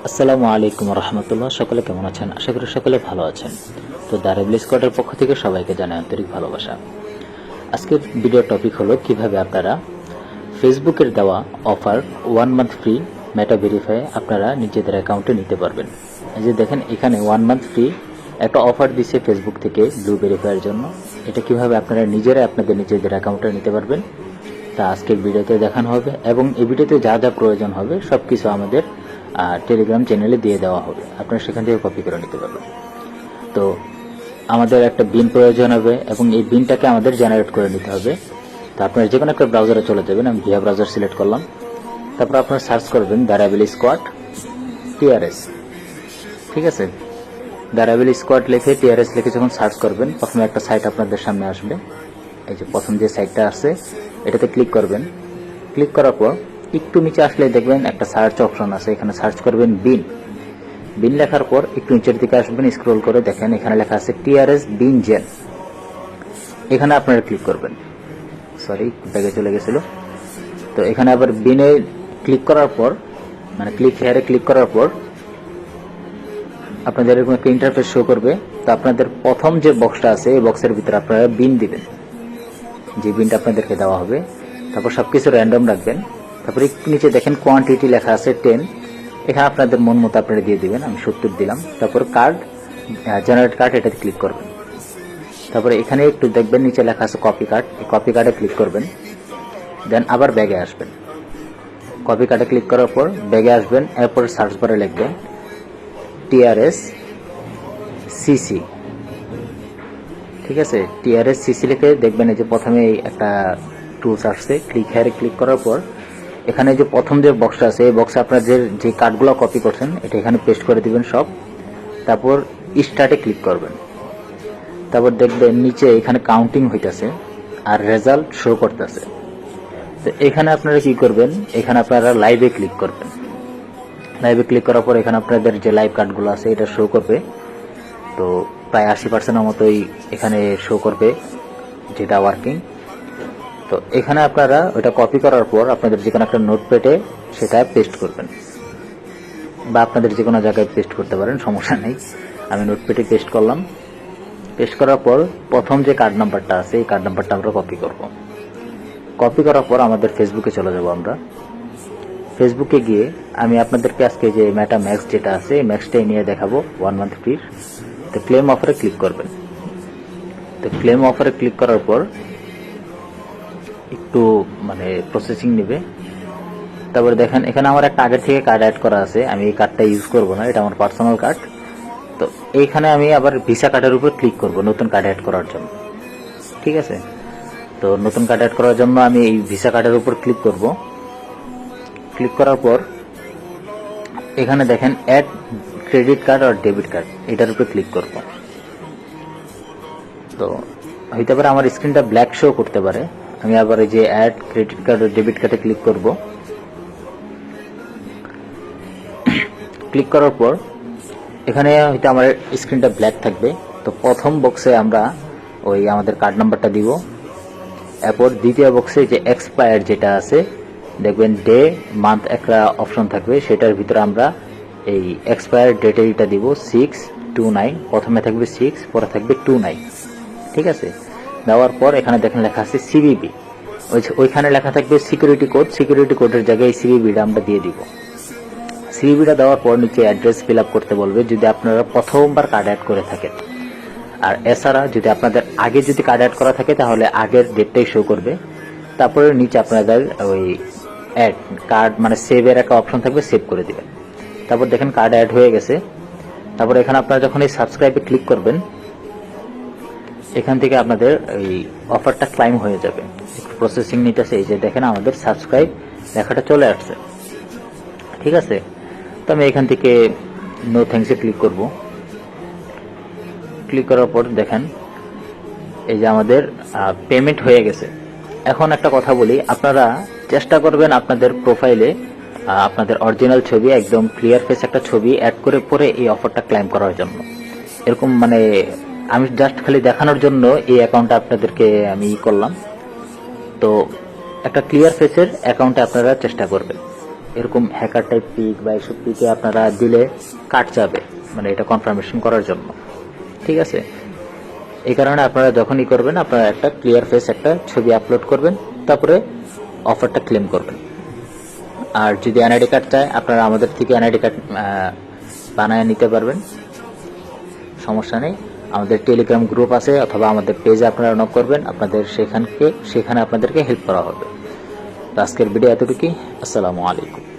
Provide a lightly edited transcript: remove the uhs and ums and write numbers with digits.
আসসালামু আলাইকুম রহমতুল্লাহ। সকলে কেমন আছেন? আশা করি সকলে ভালো আছেন। তো দারেবল স্কোয়াডের পক্ষ থেকে সবাইকে জানাই আন্তরিক ভালোবাসা। আজকের ভিডিও টপিক হলো কিভাবে আপনারা ফেসবুকের দেওয়া অফার 1 মান্থ ফ্রি মেটা ভেরিফাই আপনারা নিজেদের অ্যাকাউন্টে নিতে পারবেন। এই যে দেখেন এখানে 1 মান্থ ফ্রি একটা অফার দিচ্ছে ফেসবুক থেকে ব্লু ভেরিফাইয়ের জন্য। এটা কিভাবে আপনারা আপনাদের নিজেদের অ্যাকাউন্টে নিতে পারবেন তা আজকের ভিডিওতে দেখানো হবে, এবং এই ভিডিওতে যা যা প্রয়োজন হবে সব কিছু আমাদের টেলিগ্রাম চ্যানেলে দিয়ে দেওয়া হবে। আপনারা সেখান থেকে কপি করে নিতে পারবেন। তো আমাদের একটা বিন প্রয়োজন হবে এবং এই বিনটাকে আমাদের জেনারেট করে নিতে হবে। তো আপনারা যে কোনো একটা ব্রাউজারে চলে যাবেন। আমি ভিয়া ব্রাউজার সিলেক্ট করলাম। তারপর আপনারা সার্চ করবেন দারেবল স্কোয়াড টিআরএস। ঠিক আছে, দারেবল স্কোয়াড লিখে টিআরএস লিখে যখন সার্চ করবেন, প্রথমে একটা সাইট আপনাদের সামনে আসবে। এই যে প্রথম যে সাইটটা আছে এটাতে ক্লিক করবেন। ক্লিক করার পর একটু নিচে আসলে দেখবেন একটা সার্চ অপশন আছে, এখানে সার্চ করবেন বিন। বিন লেখার পর একটু নিচের দিকে আসবেন, স্ক্রল করে দেখেন এখানে লেখা আছে টিআরএস বিন জেন। এখানে আপনারা ক্লিক করবেন। সরি, ব্যাগে চলে গেছিল। তো এখানে আবার বিনে ক্লিক করার পর, মানে ক্লিক হেয়ারে ক্লিক করার পর আপনাদের এরকম একটা ইন্টারফেস শো করবে। তো আপনাদের প্রথম যে বক্সটা আছে এই বক্সের ভিতরে আপনারা বিন দিবেন, যে বিনটা আপনাদেরকে দেওয়া হবে। তারপর সবকিছু র্যান্ডম রাখবেন। তারপর একটু নিচে দেখেন কোয়ান্টিটি লেখা আছে 10। এখানে আপনাদের মন মতো আপনারা দিয়ে দিবেন। আমি 70 দিলাম। তারপর কার্ড, জেনারেট কার্ড, এটাতে ক্লিক করবেন। তারপরে এখানে একটু দেখবেন নিচে লেখা আছে কপি কার্ড, এই কপি কার্ডে ক্লিক করবেন। দেন আবার ব্যাগে আসবেন। কপি কার্ডে ক্লিক করার পর ব্যাগে আসবেন। এরপর সার্চ বারে লিখবেন টিআরএস সিসি। ঠিক আছে, টিআরএস সিসি লিখে দেখবেন এই যে প্রথমে একটা টুলস আসছে। ক্লিক হেয়ারে ক্লিক করার পর এখানে যে প্রথম যে বক্সটা আছে এই বক্সে আপনার যে কার্ডগুলো কপি করছেন এটা এখানে পেস্ট করে দিবেন সব। তারপর স্টার্টে ক্লিক করবেন। তারপর দেখবেন নিচে এখানে কাউন্টিং হইতেছে আর রেজাল্ট শো করতেছে। তো এখানে আপনারা কি করবেন, এখানে আপনারা লাইভে ক্লিক করবেন। লাইভে ক্লিক করার পর এখানে আপনাদের যে লাইভ কার্ডগুলো আছে এটা শো করবে। তো প্রায় 80%-এর মতোই এখানে শো করবে, যেটা ওয়ার্কিং। তো এখানে আপনারা ওটা কপি করার পর আপনাদের যে কোনো একটা নোটপ্যাডে সেটা পেস্ট করবেন, বা আপনাদের যে কোনো জায়গায় পেস্ট করতে পারেন, সমস্যা নেই। আমি নোটপ্যাডে পেস্ট করলাম। পেস্ট করার পর প্রথম যে কার্ড নাম্বারটা আছে এই কার্ড নাম্বারটা আমরা কপি করব। কপি করার পর আমাদের ফেসবুকে চলে যাব। আমরা ফেসবুকে গিয়ে আমি আপনাদেরকে আজকে যে মেটা ম্যাক্স যেটা আছে এই ম্যাক্সটাই নিয়ে দেখাবো 1 মান্থ ফ্রি। তো ক্লেম অফারে ক্লিক করবেন। তো ক্লেম অফারে ক্লিক করার পর একটু মানে প্রসেসিং নেবে। তারপরে দেখেন এখানে আমার একটা আগের থেকে কার্ড অ্যাড করা আছে। আমি এই কার্ডটা ইউজ করব না, এটা আমার পার্সোনাল কার্ড। তো এইখানে আমি আবার ভিসা কার্ডের উপর ক্লিক করব নতুন কার্ড অ্যাড করার জন্য। ঠিক আছে, তো নতুন কার্ড অ্যাড করার জন্য আমি এই ভিসা কার্ডের উপর ক্লিক করব। ক্লিক করার পর এখানে দেখেন অ্যাড ক্রেডিট কার্ড আর ডেবিট কার্ড, এটার উপর ক্লিক করব। তো হইতে পারে আমার স্ক্রিনটা ব্ল্যাক শো করতে পারে। আমি আবার এই যে অ্যাড ক্রেডিট কার্ড আর ডেবিট কার্ডে ক্লিক করব। ক্লিক করার পর এখানে হয়তো আমার স্ক্রিনটা ব্ল্যাক থাকবে। তো প্রথম বক্সে আমরা ওই আমাদের কার্ড নাম্বারটা দিব। এরপর দ্বিতীয় বক্সে যে এক্সপায়ার যেটা আছে দেখবেন ডে মান্থ একটা অপশন থাকবে, সেটার ভিতরে আমরা এই এক্সপায়ার ডেটটা দিব 6/29। প্রথমে থাকবে 6, পরে থাকবে 29। ঠিক আছে, দেওয়ার পর এখানে দেখেন লেখা আছে সিবিবি। ওইখানে লেখা থাকবে সিকিউরিটি কোড। সিকিউরিটি কোডের জায়গায় সিবিবিটা আমরা দিয়ে দিব। সিবিবিটা দেওয়ার পর নিচে অ্যাড্রেস ফিল আপ করতে বলবে যদি আপনারা প্রথমবার কার্ড অ্যাড করে থাকেন। আর এছাড়া যদি আপনাদের আগে যদি কার্ড অ্যাড করা থাকে তাহলে আগের ডেটটাই শো করবে। তারপরে নিচে আপনাদের ওই অ্যাড কার্ড মানে সেভের একটা অপশন থাকবে, সেভ করে দিবেন। তারপর দেখেন কার্ড অ্যাড হয়ে গেছে। তারপর এখানে আপনারা যখন এই সাবস্ক্রাইবে ক্লিক করবেন এখান থেকে আপনাদের এই অফারটা ক্লাইম হয়ে যাবে। একটু প্রসেসিং নিতেছে। এই যে দেখেন আমাদের সাবস্ক্রাইব লেখাটা চলে আসছে। ঠিক আছে, তো আমি এখান থেকে নো থ্যাঙ্কসে ক্লিক করব। ক্লিক করার পর দেখেন এই যে আমাদের পেমেন্ট হয়ে গেছে। এখন একটা কথা বলি, আপনারা চেষ্টা করবেন আপনাদের প্রোফাইলে আপনাদের অরিজিনাল ছবি, একদম ক্লিয়ার ফেস একটা ছবি অ্যাড করে পরে এই অফারটা ক্লাইম করার জন্য। এরকম মানে আমি জাস্ট খালি দেখানোর জন্য এই অ্যাকাউন্টটা আপনাদেরকে আমি করলাম। তো একটা ক্লিয়ার ফেসের অ্যাকাউন্টে আপনারা চেষ্টা করবেন। এরকম হ্যাকার টাইপ পিক বা এইসব পিকে আপনারা দিলে কাট যাবে, মানে এটা কনফার্মেশন করার জন্য। ঠিক আছে, এই কারণে আপনারা যখনই করবেন আপনারা একটা ক্লিয়ার ফেস একটা ছবি আপলোড করবেন, তারপরে অফারটা ক্লেম করবেন। আর যদি এনআইডি কার্ড চায় আপনারা আমাদের থেকে এনআইডি কার্ড বানায় নিতে পারবেন, সমস্যা নেই। আমাদের টেলিগ্রাম গ্রুপ আছে অথবা আমাদের পেজে আপনারা নক করবেন, সেখানে আপনাদেরকে হেল্প করা হবে। তো আজকের ভিডিও এতটুকুই। আসসালামু আলাইকুম।